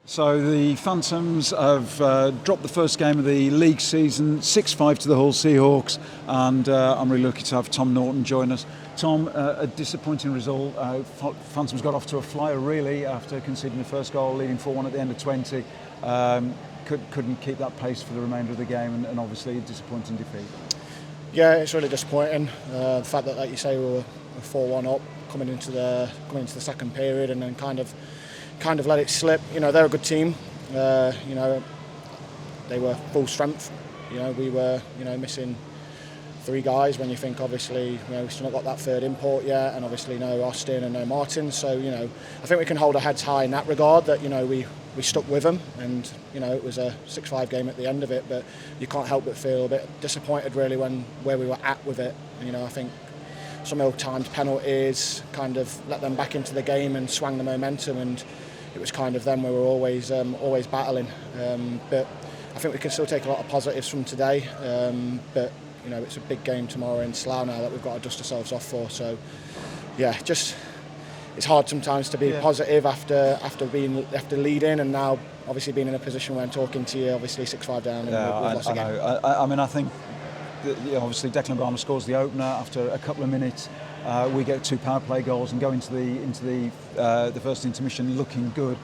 So the Phantoms have dropped the first game of the league season, 6-5 to the Hull Seahawks, and I'm really lucky to have Tom Norton join us. Tom, a disappointing result. Phantoms got off to a flyer really after conceding the first goal, leading 4-1 at the end of 20. Couldn't keep that pace for the remainder of the game, and obviously a disappointing defeat. Yeah, it's really disappointing. The fact that, like you say, we were 4-1 up coming into the second period, and then kind of let it slip. You know, they're a good team. You know, they were full strength. You know, we were missing 3 guys when you think obviously we've still not got that third import yet, and obviously no Austin and no Martin. So I think we can hold our heads high in that regard. That we stuck with them, and it was a 6-5 game at the end of it. But you can't help but feel a bit disappointed really where we were at with it. I think some ill-timed penalties kind of let them back into the game and swung the momentum, and it was kind of them we were always battling. But I think we can still take a lot of positives from today. But it's a big game tomorrow in Slough now that we've got to dust ourselves off for. So yeah, it's hard sometimes to be positive after leading, and now obviously being in a position where I'm talking to you, obviously 6-5 down, and we've lost again. I mean, I think obviously Declan Barmer scores the opener after a couple of minutes. We get 2 power play goals and go into the first intermission looking good.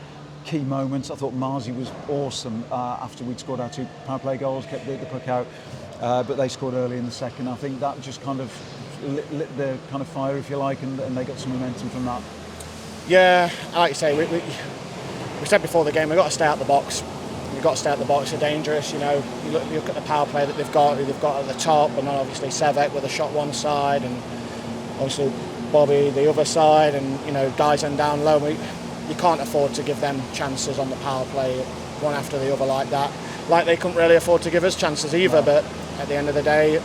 Key moments. I thought Marzi was awesome after we'd scored our 2 power play goals, kept the puck out, but they scored early in the second. I think that just kind of lit the kind of fire, if you like, and they got some momentum from that. Yeah, like you say, we said before the game we've got to stay out the box. We've got to stay out the box. They're dangerous. You look at the power play that they've got at the top, and then obviously Sevek with a shot one side, and obviously Bobby the other side, and guys and down low. You can't afford to give them chances on the power play, one after the other like that. Like they couldn't really afford to give us chances either. No. But at the end of the day,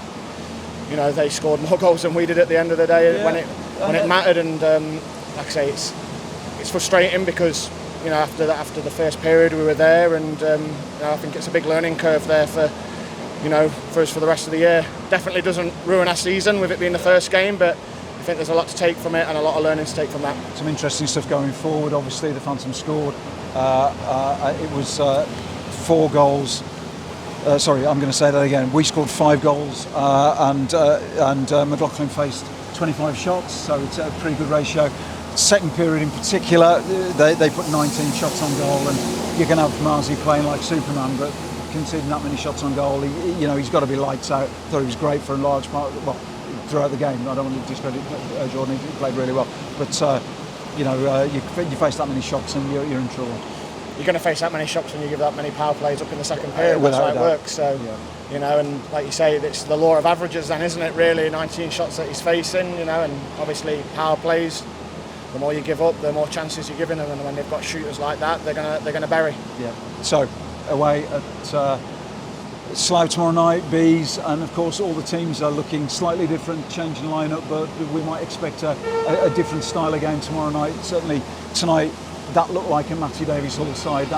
they scored more goals than we did at the end of the day when it mattered. And like I say, it's frustrating because after the first period we were there, and I think it's a big learning curve there for us for the rest of the year. Definitely doesn't ruin our season with it being the first game, but I think there's a lot to take from it and a lot of learning to take from that. Some interesting stuff going forward. Obviously, the Phantoms scored. It was 4 goals. Sorry, I'm going to say that again. We scored 5 goals, and McLaughlin faced 25 shots, so it's a pretty good ratio. Second period in particular, they put 19 shots on goal, and you can have Marzi playing like Superman, but conceding that many shots on goal, he's got to be lights out. Thought he was great for a large part, throughout the game. I don't want to discredit Jordan, he played really well, but you face that many shots and you're in trouble. You're going to face that many shots when you give that many power plays up in the second period. That's how it works. So, and like you say, it's the law of averages then, isn't it, really? 19 shots that he's facing, and obviously power plays, the more you give up, the more chances you're giving them, and when they've got shooters like that, they're going to bury. Yeah. So, away at Slough tomorrow night, Bees, and of course all the teams are looking slightly different, changing lineup, but we might expect a different style of game tomorrow night. Certainly tonight, that looked like a Matthew Davies Hull side.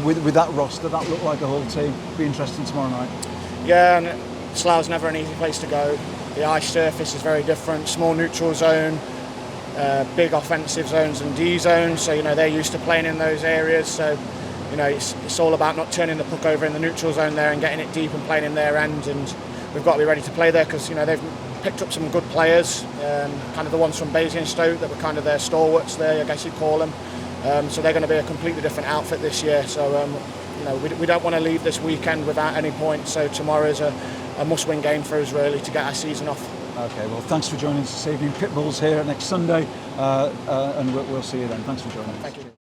With that roster, that looked like a Hull team. Be interesting tomorrow night. Yeah, and Slough's never an easy place to go. The ice surface is very different. Small neutral zone, big offensive zones and D zones. So they're used to playing in those areas. So it's all about not turning the puck over in the neutral zone there and getting it deep and playing in their end. And we've got to be ready to play there because they've picked up some good players, kind of the ones from Basingstoke that were kind of their stalwarts there, I guess you'd call them. So they're going to be a completely different outfit this year. So we don't want to leave this weekend without any points. So tomorrow is a must-win game for us really to get our season off. Okay, well thanks for joining us this evening. Pitbull's here next Sunday, and we'll see you then. Thanks for joining us. Thank you.